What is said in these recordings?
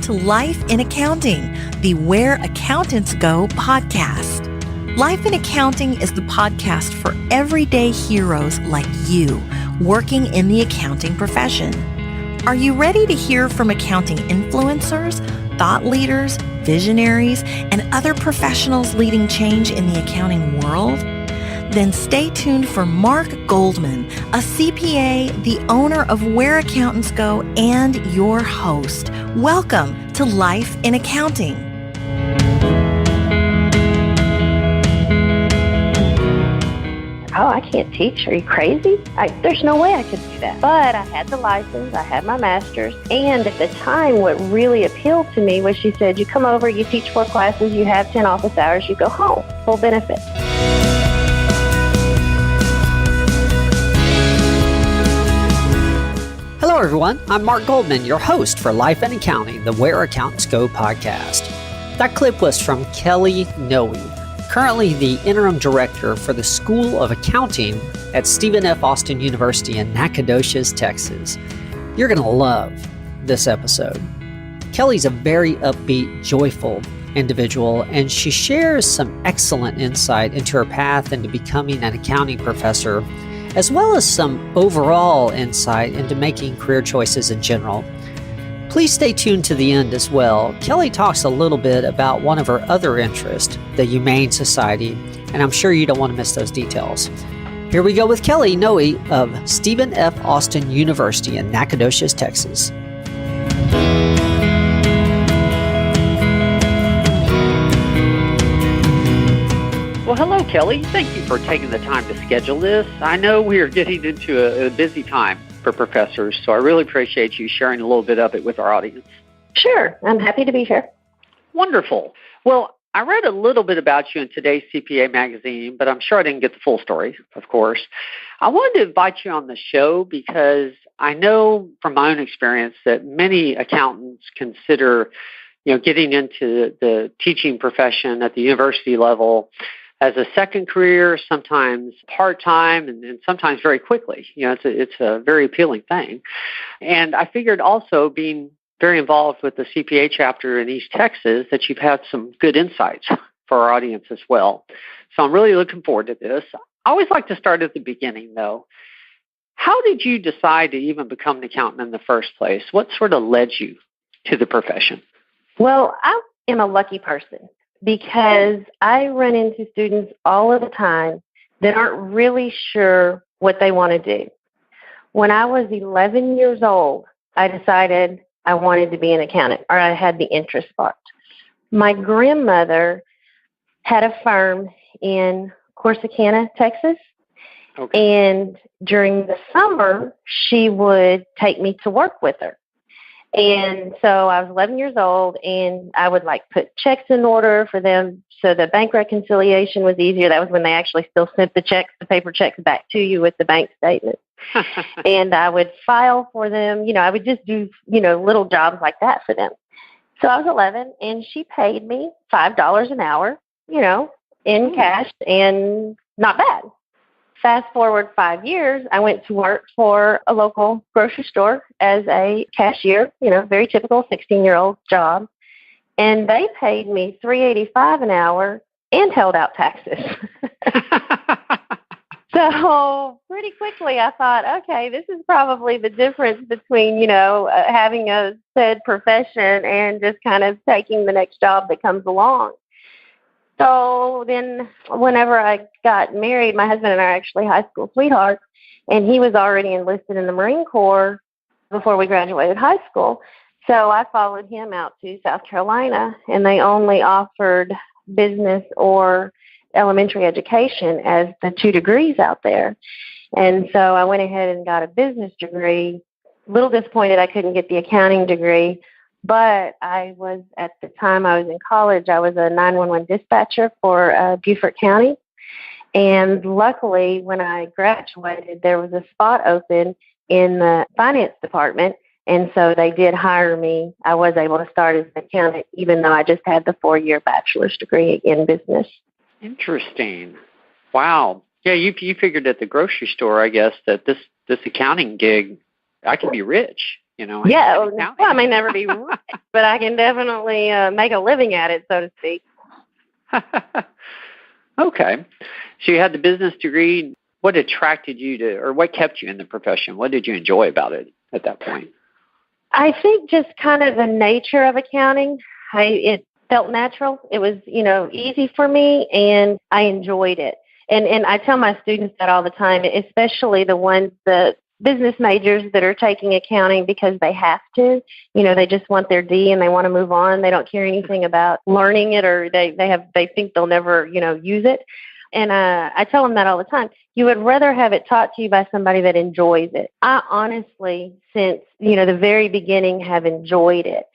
to Life in Accounting, the Where Accountants Go podcast. Life in Accounting is the podcast for everyday heroes like you working in the accounting profession. Are you ready to hear from accounting influencers, thought leaders, visionaries, and other professionals leading change in the accounting world? Then stay tuned for Mark Goldman, a CPA, the owner of Where Accountants Go, and your host. Welcome to Life in Accounting. Oh, I can't teach. Are you crazy? There's no way I could do that. But I had the license, I had my master's, and at the time what really appealed to me was she said, you come over, you teach 4 classes, you have 10 office hours, you go home, full benefits. Hello, everyone. I'm Mark Goldman, your host for Life in Accounting, the Where Accountants Go podcast. That clip was from Kelly Noe, currently the interim director for the School of Accounting at Stephen F. Austin University in Nacogdoches, Texas. You're going to love this episode. Kelly's a very upbeat, joyful individual, and she shares some excellent insight into her path into becoming an accounting professor, as well as some overall insight into making career choices in general. Please stay tuned to the end as well. Kelly talks a little bit about one of her other interests, the Humane Society, and I'm sure you don't want to miss those details. Here we go with Kelly Noe of Stephen F. Austin University in Nacogdoches, Texas. Well, hello, Kelly. Thank you for taking the time to schedule this. I know we are getting into a busy time for professors, so I really appreciate you sharing a little bit of it with our audience. Sure. I'm happy to be here. Wonderful. Well, I read a little bit about you in today's CPA magazine, but I'm sure I didn't get the full story, of course. I wanted to invite you on the show because I know from my own experience that many accountants consider, getting into the teaching profession at the university level as a second career, sometimes part-time, and sometimes very quickly. It's a very appealing thing. And I figured also, being very involved with the CPA chapter in East Texas, that you've had some good insights for our audience as well. So I'm really looking forward to this. I always like to start at the beginning, though. How did you decide to even become an accountant in the first place? What sort of led you to the profession? Well, I am a lucky person, because I run into students all of the time that aren't really sure what they want to do. When I was 11 years old, I decided I wanted to be an accountant, or I had the interest sparked. My grandmother had a firm in Corsicana, Texas, and during the summer, she would take me to work with her. And so I was 11 years old, and I would put checks in order for them so the bank reconciliation was easier. That was when they actually still sent the paper checks back to you with the bank statement. And I would file for them. I would just do, little jobs like that for them. So I was 11, and she paid me $5 an hour, in cash, and not bad. Fast forward 5 years, I went to work for a local grocery store as a cashier, very typical 16-year-old job. And they paid me $3.85 an hour and held out taxes. So pretty quickly I thought, okay, this is probably the difference between, having a said profession and just kind of taking the next job that comes along. So then whenever I got married, my husband and I are actually high school sweethearts, and he was already enlisted in the Marine Corps before we graduated high school. So I followed him out to South Carolina, and they only offered business or elementary education as the 2 degrees out there. And so I went ahead and got a business degree. A little disappointed I couldn't get the accounting degree. But at the time I was in college, I was a 911 dispatcher for Beaufort County. And luckily, when I graduated, there was a spot open in the finance department. And so they did hire me. I was able to start as an accountant, even though I just had the 4-year bachelor's degree in business. Interesting. Wow. Yeah, you figured at the grocery store, I guess, that this accounting gig, I could be rich. Yeah, in accounting. well, I may never be right, but I can definitely make a living at it, so to speak. Okay. So you had the business degree. What attracted you to, or what kept you in the profession? What did you enjoy about it at that point? I think just kind of the nature of accounting. It felt natural. It was, easy for me, and I enjoyed it. And I tell my students that all the time, especially the business majors that are taking accounting because they have to. They just want their D and they want to move on. They don't care anything about learning it, or they think they'll never, use it. And I tell them that all the time. You would rather have it taught to you by somebody that enjoys it. I honestly, since, the very beginning, have enjoyed it.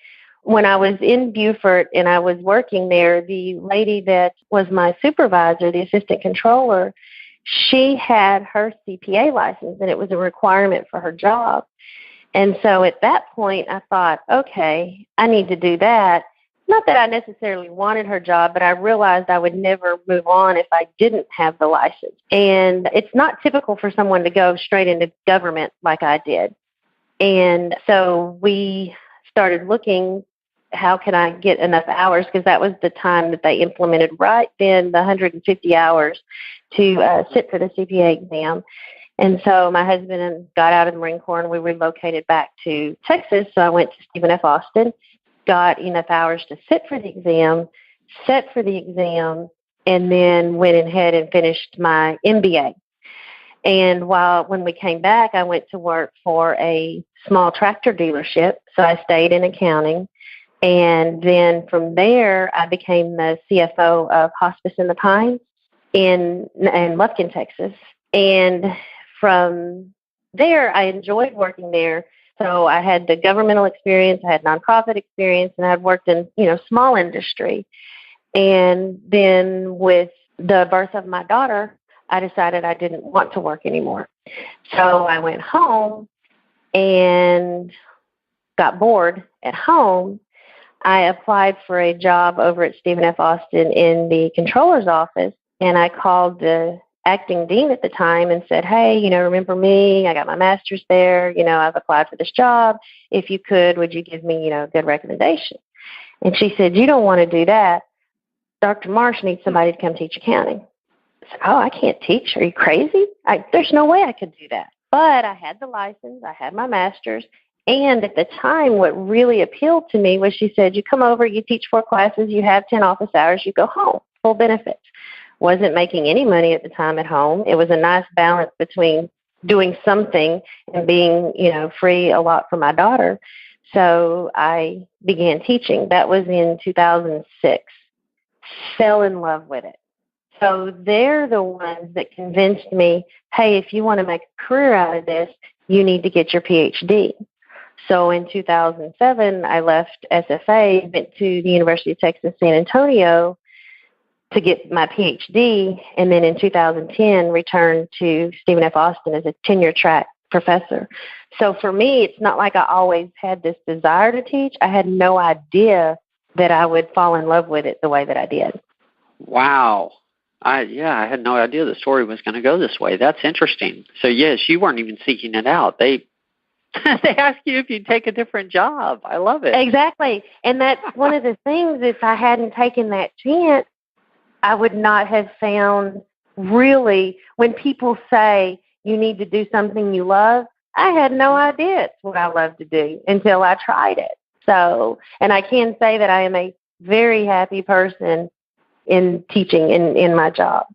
When I was in Beaufort and I was working there, the lady that was my supervisor, the assistant controller, she had her CPA license, and it was a requirement for her job. And so at that point, I thought, okay, I need to do that. Not that I necessarily wanted her job, but I realized I would never move on if I didn't have the license. And it's not typical for someone to go straight into government like I did. And so we started looking, how can I get enough hours? Because that was the time that they implemented right then, the 150 hours to sit for the CPA exam. And so my husband got out of the Marine Corps, and we relocated back to Texas. So I went to Stephen F. Austin, got enough hours to sit for the exam, set for the exam, and then went ahead and finished my MBA. And when we came back, I went to work for a small tractor dealership. So I stayed in accounting. And then from there, I became the CFO of Hospice in the Pines in Lufkin, Texas. And from there, I enjoyed working there. So I had the governmental experience, I had nonprofit experience, and I had worked in, small industry. And then with the birth of my daughter, I decided I didn't want to work anymore. So I went home and got bored at home. I applied for a job over at Stephen F. Austin in the controller's office, and I called the acting dean at the time and said, hey, remember me? I got my master's there. I've applied for this job. If you could, would you give me, a good recommendation? And she said, you don't want to do that. Dr. Marsh needs somebody to come teach accounting. I said, oh, I can't teach. Are you crazy? There's no way I could do that. But I had the license. I had my master's. And at the time, what really appealed to me was she said, you come over, you teach 4 classes, you have 10 office hours, you go home, full benefits. Wasn't making any money at the time at home. It was a nice balance between doing something and being, free a lot for my daughter. So I began teaching. That was in 2006. Fell in love with it. So they're the ones that convinced me, hey, if you want to make a career out of this, you need to get your PhD. So in 2007, I left SFA, went to the University of Texas, San Antonio to get my PhD, and then in 2010, returned to Stephen F. Austin as a tenure-track professor. So for me, it's not like I always had this desire to teach. I had no idea that I would fall in love with it the way that I did. Wow. I had no idea the story was going to go this way. That's interesting. So yes, you weren't even seeking it out. They ask you if you'd take a different job. I love it. Exactly. And that's one of the things, if I hadn't taken that chance, I would not have found really, when people say you need to do something you love, I had no idea it's what I love to do until I tried it. So, and I can say that I am a very happy person in teaching in my job.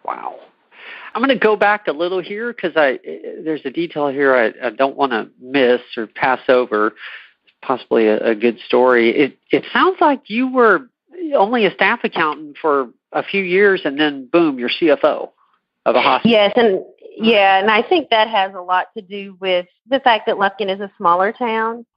Wow. I'm going to go back a little here because there's a detail here I don't want to miss or pass over, possibly a good story. It sounds like you were only a staff accountant for a few years, and then, boom, you're CFO of a hospital. Yes, and I think that has a lot to do with the fact that Lufkin is a smaller town.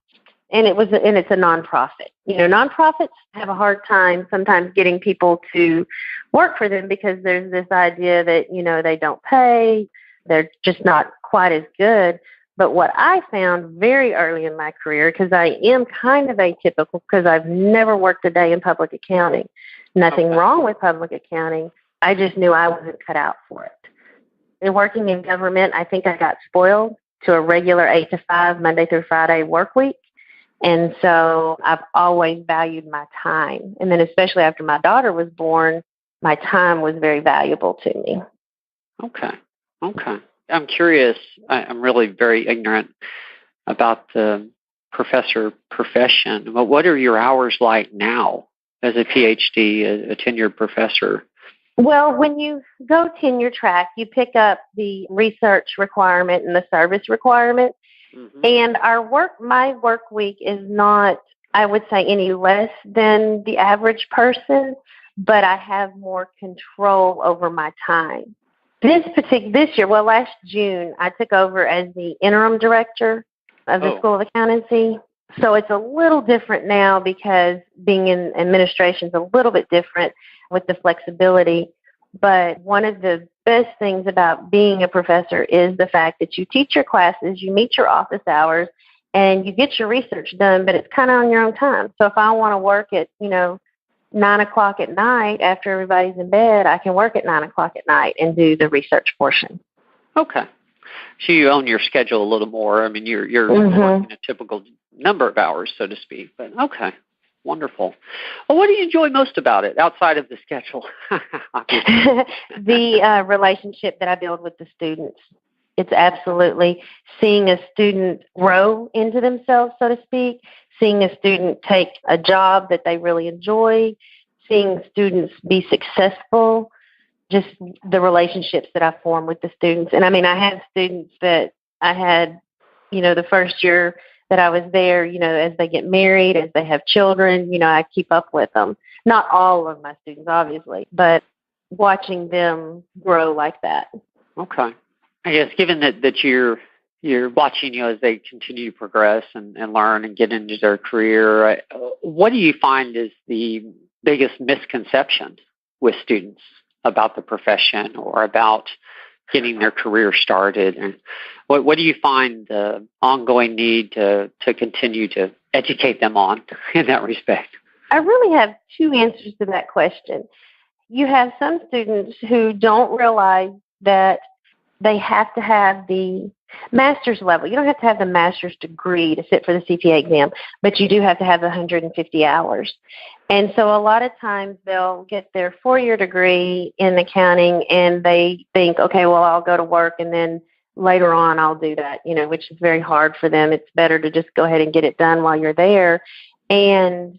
And it's a nonprofit. Nonprofits have a hard time sometimes getting people to work for them because there's this idea that, they don't pay, they're just not quite as good. But what I found very early in my career, because I am kind of atypical because I've never worked a day in public accounting, nothing wrong with public accounting, I just knew I wasn't cut out for it. And working in government, I think I got spoiled to a regular 8 to 5, Monday through Friday work week. And so I've always valued my time. And then especially after my daughter was born, my time was very valuable to me. Okay. I'm curious. I'm really very ignorant about the professor profession. But what are your hours like now as a PhD, a tenured professor? Well, when you go tenure track, you pick up the research requirement and the service requirement. Mm-hmm. And my work week is not, I would say, any less than the average person, but I have more control over my time. This year, last June, I took over as the interim director of the School of Accountancy. So it's a little different now because being in administration is a little bit different with the flexibility. But one of the best things about being a professor is the fact that you teach your classes, you meet your office hours, and you get your research done, but it's kind of on your own time. So if I want to work at, 9 o'clock at night after everybody's in bed, I can work at 9 o'clock at night and do the research portion. Okay. So you own your schedule a little more. I mean, you're Mm-hmm. working a typical number of hours, so to speak. But okay, wonderful. Well, what do you enjoy most about it outside of the schedule? The relationship that I build with the students. It's absolutely seeing a student grow into themselves, so to speak, seeing a student take a job that they really enjoy, seeing students be successful, just the relationships that I form with the students. And I mean, I have students that I had, the first year that I was there, as they get married, as they have children, I keep up with them. Not all of my students, obviously, but watching them grow like that. Okay. I guess given that you're watching, as they continue to progress and learn and get into their career, what do you find is the biggest misconception with students about the profession or about getting their career started? And what do you find the ongoing need to continue to educate them on in that respect? I really have two answers to that question. You have some students who don't realize that they have to have the master's level. You don't have to have the master's degree to sit for the CPA exam, but you do have to have the 150 hours. And so a lot of times they'll get their 4-year degree in accounting and they think, okay, well, I'll go to work and then later on I'll do that, which is very hard for them. It's better to just go ahead and get it done while you're there. And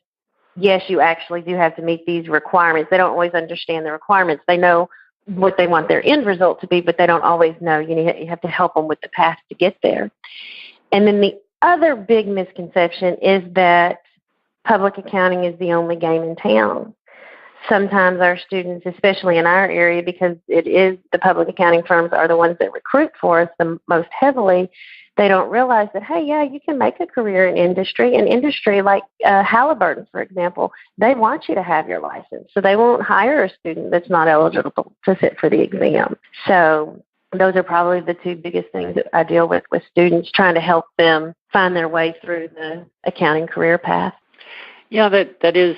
yes, you actually do have to meet these requirements. They don't always understand the requirements. They know what they want their end result to be, but they don't always know. You have to help them with the path to get there. And then the other big misconception is that public accounting is the only game in town. Sometimes our students, especially in our area, because it is the public accounting firms are the ones that recruit for us the most heavily, they don't realize that, hey, yeah, you can make a career in industry. In industry, like Halliburton, for example, they want you to have your license. So they won't hire a student that's not eligible to sit for the exam. So those are probably the two biggest things that I deal with students, trying to help them find their way through the accounting career path. Yeah, that is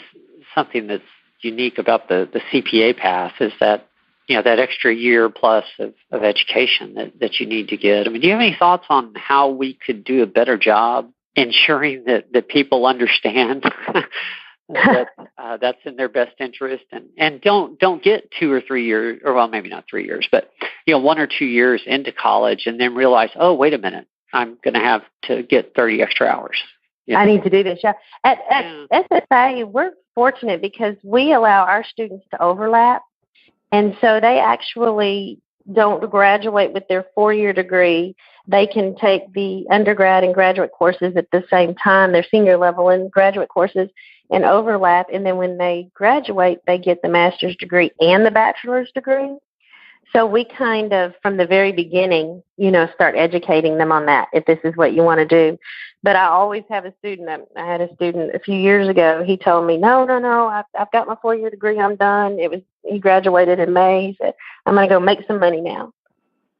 something that's unique about the CPA path is that, that extra year plus of education that you need to get. I mean, do you have any thoughts on how we could do a better job ensuring that people understand that that's in their best interest and don't get 2 or 3 years, or well, maybe not 3 years, but 1 or 2 years into college and then realize, oh, wait a minute, I'm going to have to get 30 extra hours. I need to do this. Yeah. At SSA, we're fortunate because we allow our students to overlap. And so they actually don't graduate with their 4-year degree. They can take the undergrad and graduate courses at the same time, their senior level and graduate courses, and overlap. And then when they graduate, they get the master's degree and the bachelor's degree. So we kind of, from the very beginning, start educating them on that, if this is what you want to do. But I always have a student, I had a student a few years ago, he told me, no, I've got my 4-year degree, I'm done. He graduated in May. He said, I'm going to go make some money now.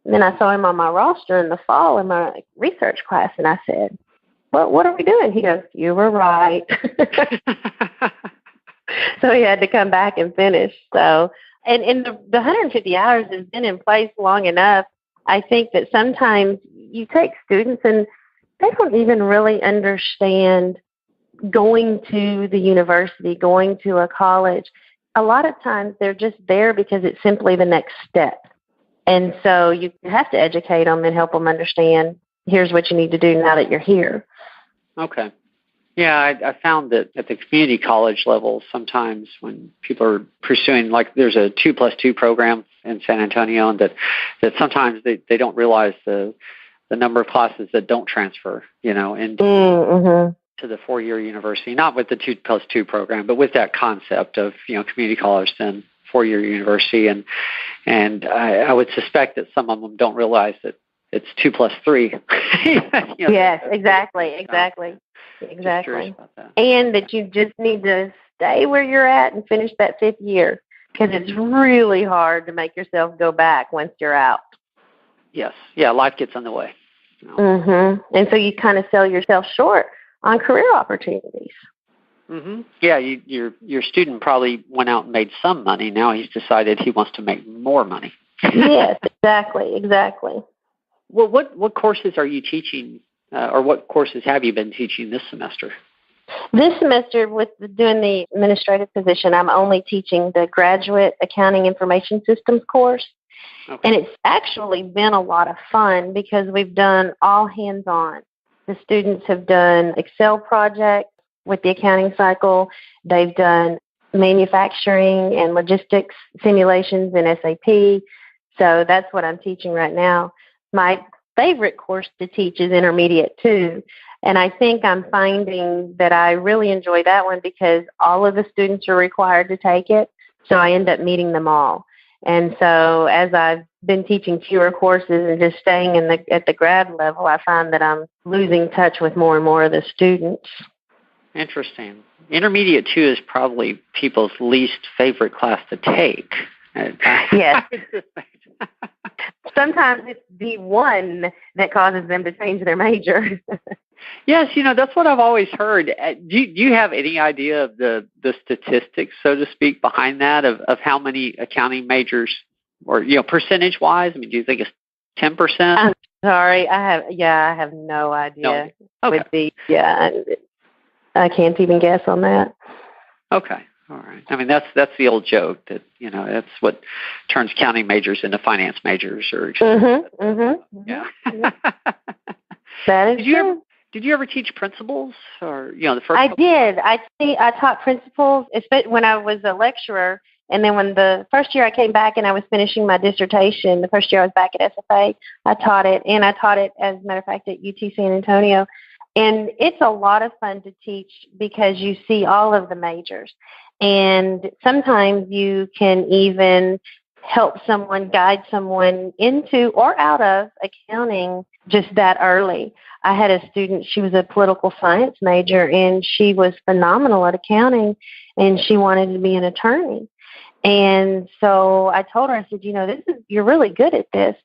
And then I saw him on my roster in the fall in my research class, and I said, well, what are we doing? He goes, you were right. So he had to come back and finish. So, and the 150 hours has been in place long enough. I think that sometimes you take students and they don't even really understand going to the university, going to a college. A lot of times they're just there because it's simply the next step. And so you have to educate them and help them understand, here's what you need to do now that you're here. Okay. Yeah, I found that at the community college level, sometimes when people are pursuing, like there's a 2+2 program in San Antonio, and that sometimes they don't realize the number of classes that don't transfer, into to the 4-year university, not with the 2+2 program, but with that concept of, community college, then 4-year university. And I would suspect that some of them don't realize that it's 2+3. Yes, exactly. And that you just need to stay where you're at and finish that 5th year, because it's really hard to make yourself go back once you're out. Yes. Yeah, life gets in the way. And so you kind of sell yourself short on career opportunities. Yeah, your student probably went out and made some money. Now he's decided he wants to make more money. Yes, exactly. Well, what courses are you teaching, or what courses have you been teaching this semester? This semester, with doing the administrative position, I'm only teaching the Graduate Accounting Information Systems course. Okay. And it's actually been a lot of fun because we've done all hands-on. The students have done Excel projects with the accounting cycle. They've done manufacturing and logistics simulations in SAP. So that's what I'm teaching right now. My favorite course to teach is Intermediate 2. And I think I'm finding that I really enjoy that one because all of the students are required to take it. So I end up meeting them all. And so as I've been teaching fewer courses and just staying at the grad level, I find that I'm losing touch with more and more of the students. Interesting. Intermediate 2 is probably people's least favorite class to take. Yes. Sometimes it's the one that causes them to change their major. Yes, that's what I've always heard. Do you have any idea of the statistics, so to speak, behind that, of how many accounting majors, or percentage-wise? I mean, do you think it's 10%? I'm sorry, I have no idea. No. Okay. I can't even guess on that. Okay. All right. I mean, that's the old joke that, that's what turns accounting majors into finance majors. Or Yeah. That is true. Did you ever teach principles, or the first? I did. I taught principles, especially when I was a lecturer, and then when the first year I came back and I was finishing my dissertation, the first year I was back at SFA, I taught it, and I taught it, as a matter of fact, at UT San Antonio. And it's a lot of fun to teach because you see all of the majors. And sometimes you can even help someone, guide someone into or out of accounting just that early. I had a student, she was a political science major, and she was phenomenal at accounting, and she wanted to be an attorney. And so I told her, I said, you're really good at this.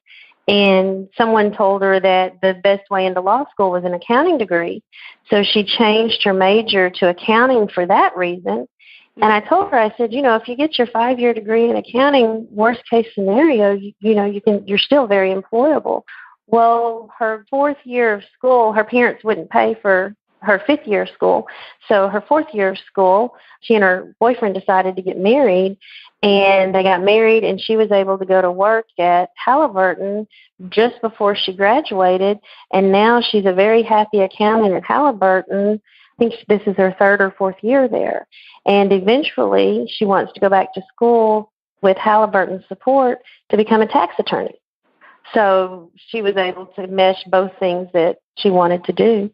And someone told her that the best way into law school was an accounting degree. So she changed her major to accounting for that reason. And I told her, I said, if you get your 5-year degree in accounting, worst case scenario, you're still very employable. Well, her 4th year of school, her parents wouldn't pay for her 5th year of school. So her 4th year of school, she and her boyfriend decided to get married, and they got married, and she was able to go to work at Halliburton just before she graduated, and now she's a very happy accountant at Halliburton. I think this is her 3rd or 4th year there. And eventually she wants to go back to school with Halliburton's support to become a tax attorney. So she was able to mesh both things that she wanted to do.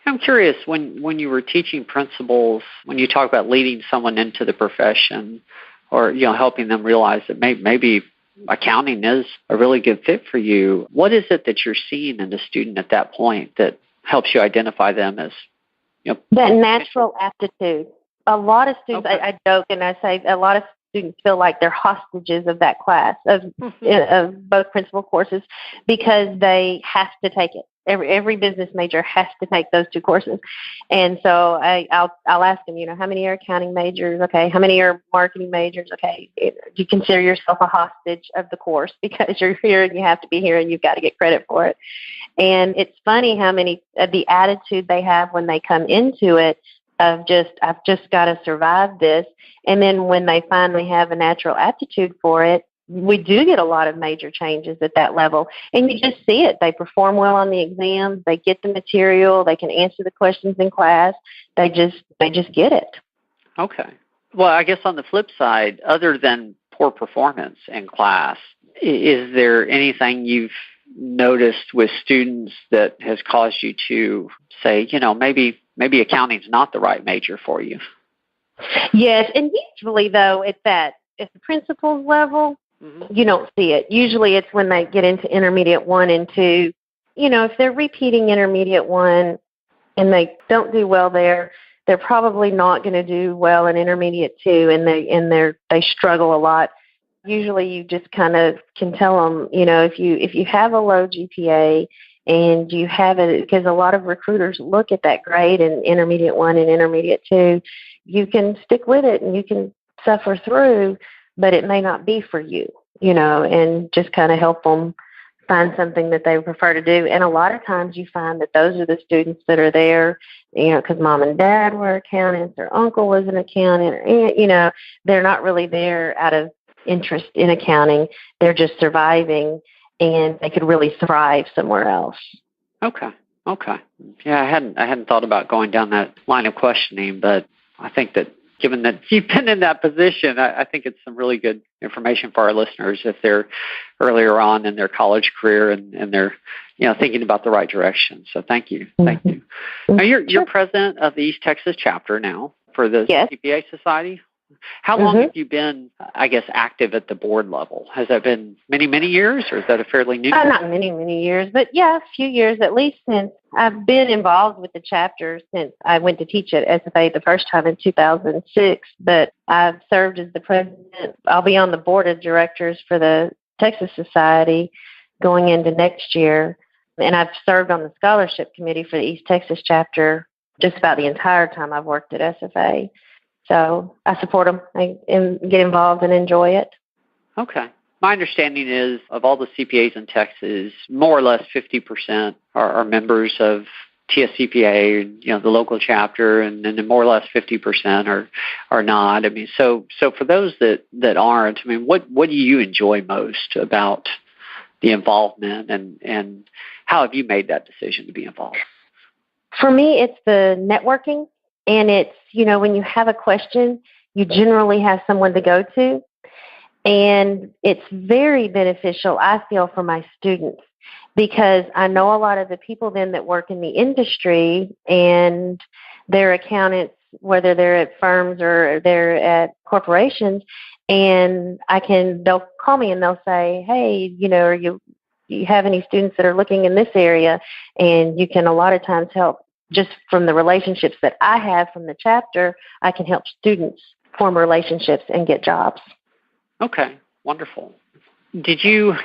I'm curious, when you were teaching principles, when you talk about leading someone into the profession, or helping them realize that maybe accounting is a really good fit for you, what is it that you're seeing in the student at that point that helps you identify them as that natural aptitude? A lot of students, okay. I joke and I say a lot of students feel like they're hostages of that class, of both principal courses, because they have to take it. Every business major has to take those two courses. And so I'll ask them, how many are accounting majors? Okay. How many are marketing majors? Okay. Do you consider yourself a hostage of the course because you're here and you have to be here and you've got to get credit for it? And it's funny how many the attitude they have when they come into it of I've just got to survive this. And then when they finally have a natural aptitude for it, we do get a lot of major changes at that level. And you just see it. They perform well on the exams. They get the material. They can answer the questions in class. They just get it. Okay. Well, I guess on the flip side, other than poor performance in class, is there anything you've noticed with students that has caused you to say, maybe accounting's not the right major for you? Yes, and usually though at the principal's level, you don't see it. Usually it's when they get into intermediate 1 and 2. If they're repeating intermediate 1 and they don't do well there, they're probably not going to do well in intermediate 2, and they struggle a lot. Usually you just kind of can tell them, if you have a low GPA and you have it, because a lot of recruiters look at that grade in intermediate 1 and intermediate 2, you can stick with it and you can suffer through, but it may not be for you, and just kind of help them find something that they prefer to do. And a lot of times you find that those are the students that are there, because mom and dad were accountants, their uncle was an accountant, or aunt, they're not really there out of interest in accounting. They're just surviving, and they could really thrive somewhere else. Okay. Yeah, I hadn't thought about going down that line of questioning, but I think that given that you've been in that position, I think it's some really good information for our listeners if they're earlier on in their college career and they're thinking about the right direction. So thank you. Thank you. Now you're president of the East Texas chapter now for the CPA Society. How long have you been, I guess, active at the board level? Has that been many, many years, or is that a fairly new? Not many, many years, but a few years at least since I've been involved with the chapter since I went to teach at SFA the first time in 2006. But I've served as the president. I'll be on the board of directors for the Texas Society going into next year. And I've served on the scholarship committee for the East Texas chapter just about the entire time I've worked at SFA. So I support them and get involved and enjoy it. Okay. My understanding is of all the CPAs in Texas, more or less 50% are members of TSCPA, the local chapter, and then more or less 50% are not. I mean, so for those that aren't, what do you enjoy most about the involvement, and how have you made that decision to be involved? For me, it's the networking. And it's, when you have a question, you generally have someone to go to. And it's very beneficial, I feel, for my students, because I know a lot of the people then that work in the industry and they're accountants, whether they're at firms or they're at corporations, and they'll call me and they'll say, hey, you have any students that are looking in this area? And you can a lot of times help. Just from the relationships that I have from the chapter, I can help students form relationships and get jobs. Okay, wonderful. Did you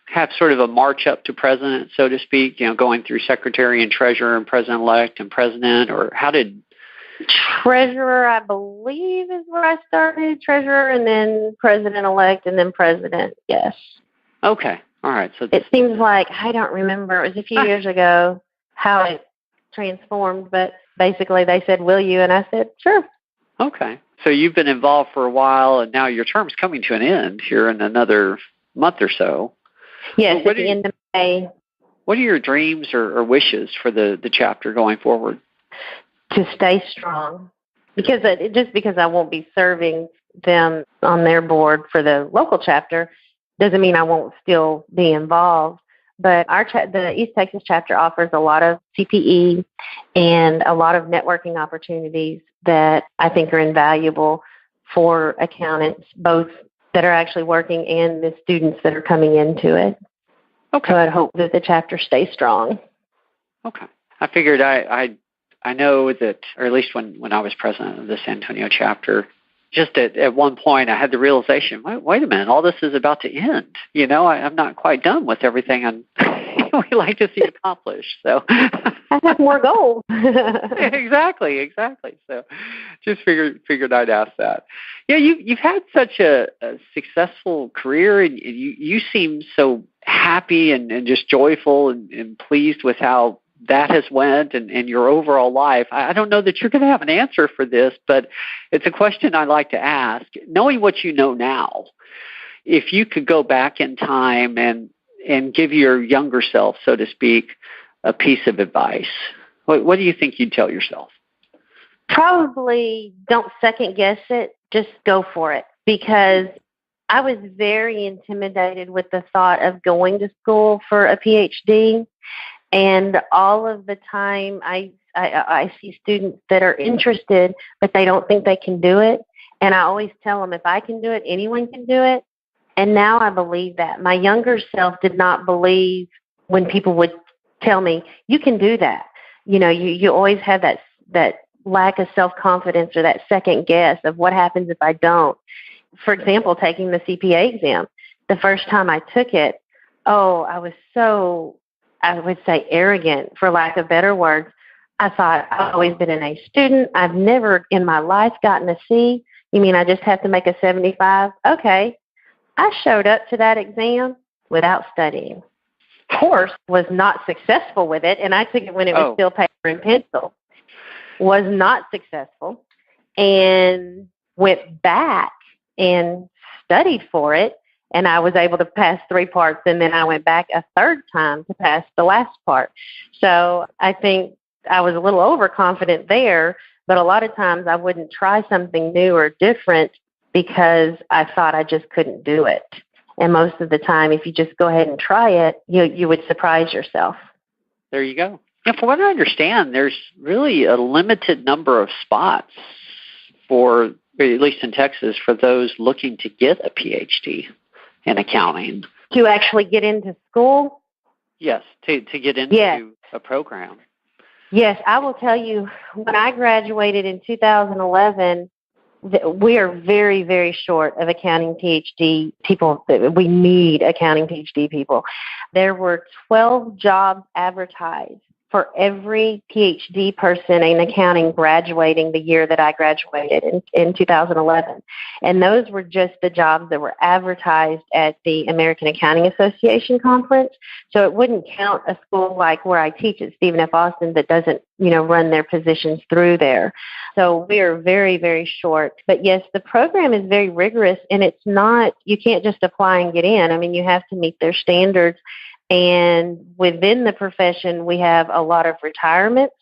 have sort of a march up to president, so to speak, going through secretary and treasurer and president-elect and president, or how did... Treasurer, I believe, is where I started, treasurer, and then president-elect, and then president, yes. Okay, all right. So it seems like, I don't remember, it was a few years ago, how it transformed, but basically they said, will you? And I said, sure. Okay. So you've been involved for a while, and now your term's coming to an end here in another month or so. Yes, at the end of May. What are your dreams or wishes for the chapter going forward? To stay strong. Because I won't be serving them on their board for the local chapter doesn't mean I won't still be involved. But the East Texas chapter offers a lot of CPE and a lot of networking opportunities that I think are invaluable for accountants, both that are actually working and the students that are coming into it. Okay. So I'd hope that the chapter stays strong. Okay. I figured I know that, or at least when I was president of the San Antonio chapter, just at one point, I had the realization, wait a minute, all this is about to end. I'm not quite done with everything we like to see accomplished. So I have more goals. exactly. So just figured I'd ask that. Yeah, you've had such a successful career, and you seem so happy and just joyful and pleased with how that has went and your overall life. I don't know that you're going to have an answer for this, but it's a question I like to ask. Knowing what you know now, if you could go back in time and give your younger self, so to speak, a piece of advice, what do you think you'd tell yourself? Probably don't second guess it. Just go for it. Because I was very intimidated with the thought of going to school for a PhD. And all of the time I see students that are interested, but they don't think they can do it. And I always tell them, if I can do it, anyone can do it. And now I believe that. My younger self did not believe when people would tell me, you can do that. You know, you always have that lack of self-confidence or that second guess of what happens if I don't. For example, taking the CPA exam. The first time I took it, I was so, I would say, arrogant, for lack of better words. I thought, I've always been an A student. I've never in my life gotten a C. You mean I just have to make a 75? Okay. I showed up to that exam without studying. Of course, was not successful with it, and I took it when it was still paper and pencil. Was not successful, and went back and studied for it, and I was able to pass 3 parts, and then I went back a third time to pass the last part. So I think I was a little overconfident there, but a lot of times I wouldn't try something new or different because I thought I just couldn't do it. And most of the time, if you just go ahead and try it, you would surprise yourself. There you go. And from what I understand, there's really a limited number of spots for, at least in Texas, for those looking to get a PhD in accounting. To actually get into school? Yes, to get into a program. Yes, I will tell you, when I graduated in 2011, we are very, very short of accounting PhD people. We need accounting PhD people. There were 12 jobs advertised for every PhD person in accounting graduating the year that I graduated in 2011. And those were just the jobs that were advertised at the American Accounting Association conference. So it wouldn't count a school like where I teach at Stephen F. Austin that doesn't, run their positions through there. So we are very, very short. But yes, the program is very rigorous, and it's not, you can't just apply and get in. I mean, you have to meet their standards. And within the profession, we have a lot of retirements,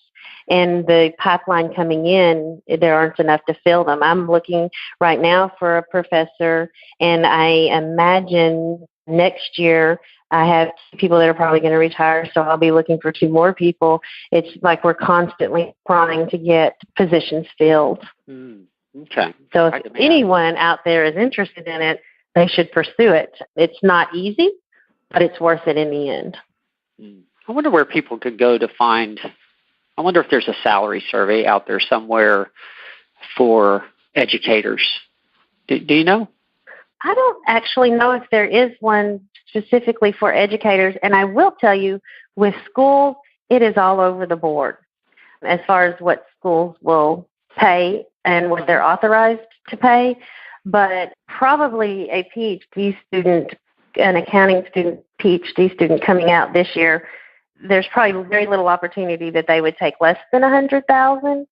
and the pipeline coming in, there aren't enough to fill them. I'm looking right now for a professor, and I imagine next year I have 2 people that are probably going to retire, so I'll be looking for 2 more people. It's like we're constantly trying to get positions filled. Okay. So if anyone out there is interested in it, they should pursue it. It's not easy, but it's worth it in the end. I wonder where people could go to find, I wonder if there's a salary survey out there somewhere for educators. Do you know? I don't actually know if there is one specifically for educators. And I will tell you, with schools, it is all over the board as far as what schools will pay and what they're authorized to pay. But probably a PhD student, an accounting student, PhD student coming out this year, there's probably very little opportunity that they would take less than $100,000.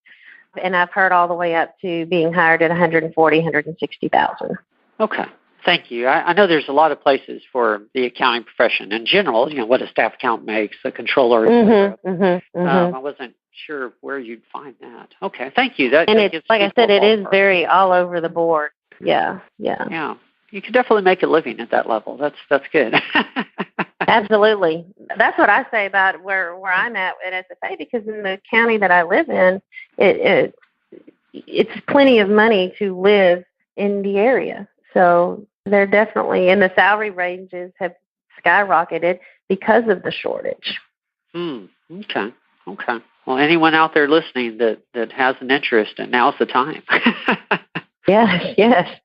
And I've heard all the way up to being hired at $140,000, $160,000. Okay. Thank you. I know there's a lot of places for the accounting profession in general, what a staff accountant makes, a controller. I wasn't sure where you'd find that. Okay. Thank you. And it's, like I said, it is very all over the board. Yeah. You can definitely make a living at that level. That's good. Absolutely. That's what I say about where I'm at SFA, because in the county that I live in, it's plenty of money to live in the area. So they're definitely, and the salary ranges have skyrocketed because of the shortage. Okay. Well, anyone out there listening that has an interest, and now's the time. Yes.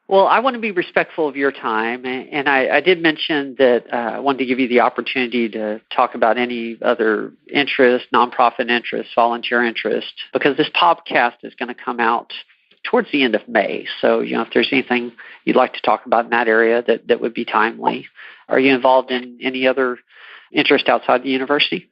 Well, I want to be respectful of your time, and I did mention that I wanted to give you the opportunity to talk about any other interest, nonprofit interest, volunteer interest, because this podcast is going to come out towards the end of May. So, if there's anything you'd like to talk about in that area that would be timely. Are you involved in any other interest outside the university?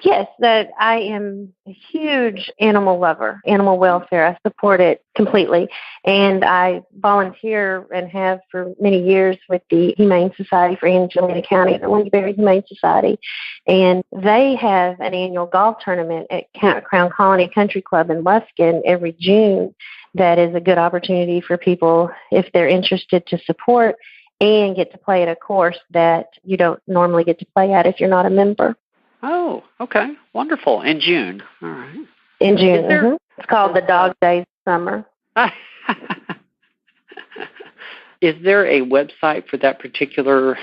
Yes, that I am a huge animal lover, animal welfare. I support it completely. And I volunteer and have for many years with the Humane Society for Angelina County, the Lincolnberry Humane Society. And they have an annual golf tournament at Crown Colony Country Club in Luskin every June. That is a good opportunity for people, if they're interested, to support and get to play at a course that you don't normally get to play at if you're not a member. Oh, okay. Wonderful. In June. All right. In June. It's called the Dog Days Summer. Is there a website for that particular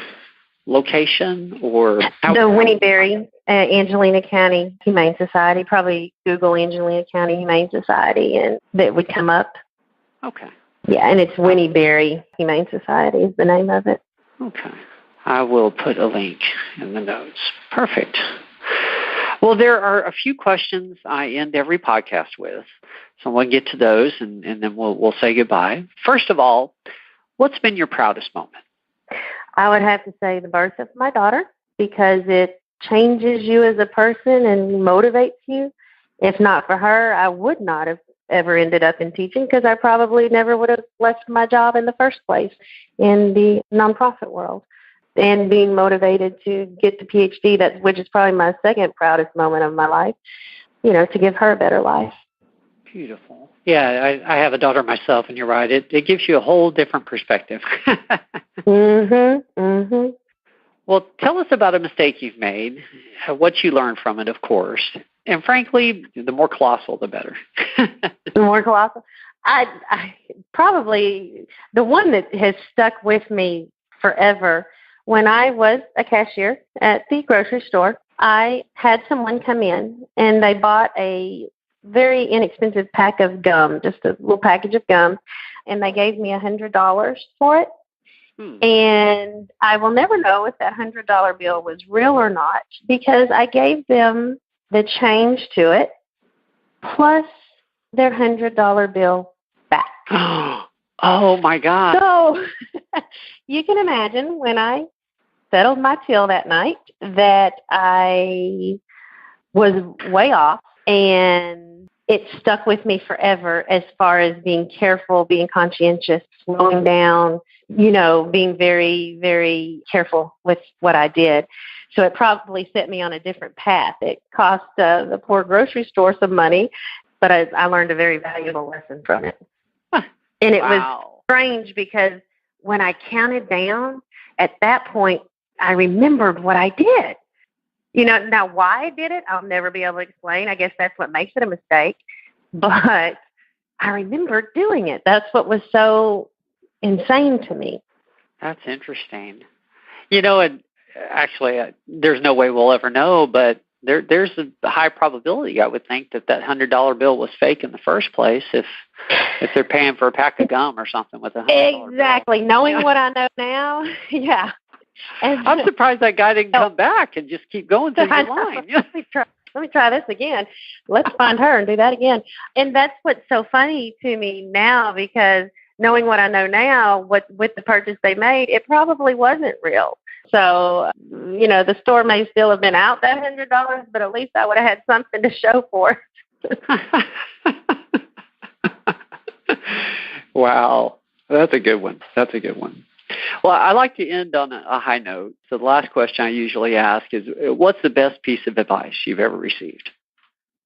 location? Or the Winnieberry, Angelina County Humane Society. Probably Google Angelina County Humane Society and that would come up. Okay. Yeah, and it's Winnieberry Humane Society is the name of it. Okay. I will put a link in the notes. Perfect. Well, there are a few questions I end every podcast with, so we'll get to those, and then we'll say goodbye. First of all, what's been your proudest moment? I would have to say the birth of my daughter, because it changes you as a person and motivates you. If not for her, I would not have ever ended up in teaching, because I probably never would have left my job in the first place in the nonprofit world. And being motivated to get the PhD, which is probably my second proudest moment of my life, to give her a better life. Beautiful. Yeah, I have a daughter myself, and you're right. It gives you a whole different perspective. Well, tell us about a mistake you've made, what you learned from it, of course. And frankly, the more colossal, the better. The more colossal? I probably, the one that has stuck with me forever. When I was a cashier at the grocery store, I had someone come in and they bought a very inexpensive pack of gum, just a little package of gum, and they gave me $100 for it. And I will never know if that $100 bill was real or not, because I gave them the change to it plus their $100 bill back. Oh, my God. So you can imagine when I settled my till that night that I was way off, and it stuck with me forever as far as being careful, being conscientious, slowing down, being very, very careful with what I did. So it probably set me on a different path. It cost the poor grocery store some money, but I learned a very valuable lesson from it. And it was strange, because when I counted down, at that point, I remembered what I did. Now why I did it, I'll never be able to explain. I guess that's what makes it a mistake. But I remember doing it. That's what was so insane to me. That's interesting. And actually, there's no way we'll ever know, but there's a high probability, I would think, that $100 bill was fake in the first place if they're paying for a pack of gum or something with $100 Exactly. Bill. Knowing what I know now, yeah. And I'm surprised that guy didn't come back and just keep going through your line. Let me try this again. Let's find her and do that again. And that's what's so funny to me now, because knowing what I know now, with the purchase they made, it probably wasn't real. So, the store may still have been out that $100, but at least I would have had something to show for it. Wow. That's a good one. Well, I like to end on a high note. So the last question I usually ask is, what's the best piece of advice you've ever received?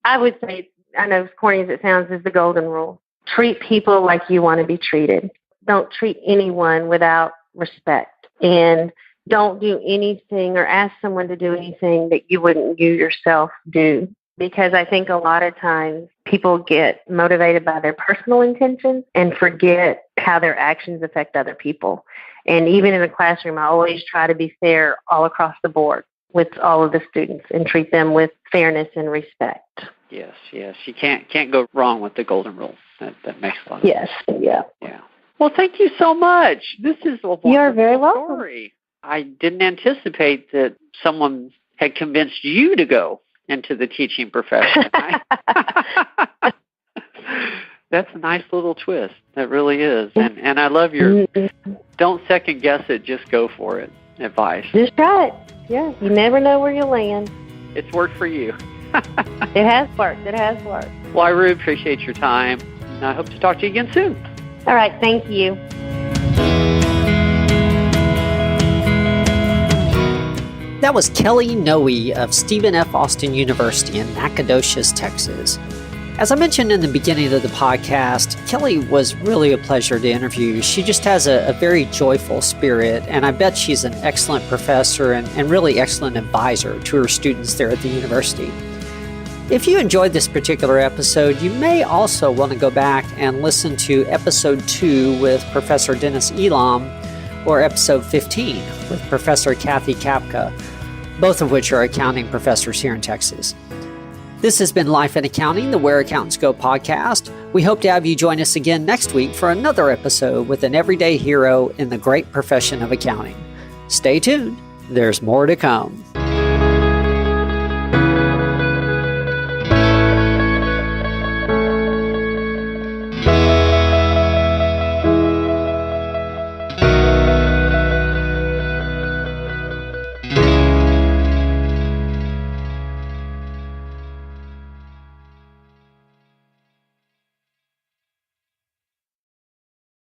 I would say, I know as corny as it sounds, is the golden rule. Treat people like you want to be treated. Don't treat anyone without respect. And don't do anything or ask someone to do anything that you wouldn't you yourself do. Because I think a lot of times people get motivated by their personal intentions and forget how their actions affect other people. And even in the classroom, I always try to be fair all across the board with all of the students and treat them with fairness and respect. Yes. You can't go wrong with the golden rule. That makes a lot of sense. Yes, yeah. Yeah. Well, thank you so much. This is a wonderful You're very welcome. story. I didn't anticipate that someone had convinced you to go into the teaching profession. That's a nice little twist. That really is. And I love your don't second guess it, just go for it advice. Just try it. Yeah, you never know where you'll land. It's worked for you. It has worked. It has worked. Well, I really appreciate your time. And I hope to talk to you again soon. All right. Thank you. That was Kelly Noe of Stephen F. Austin University in Nacogdoches, Texas. As I mentioned in the beginning of the podcast, Kelly was really a pleasure to interview. She just has a very joyful spirit, and I bet she's an excellent professor and really excellent advisor to her students there at the university. If you enjoyed this particular episode, you may also want to go back and listen to episode 2 with Professor Dennis Elam or episode 15 with Professor Kathy Kapka, both of which are accounting professors here in Texas. This has been Life in Accounting, the Where Accountants Go podcast. We hope to have you join us again next week for another episode with an everyday hero in the great profession of accounting. Stay tuned. There's more to come.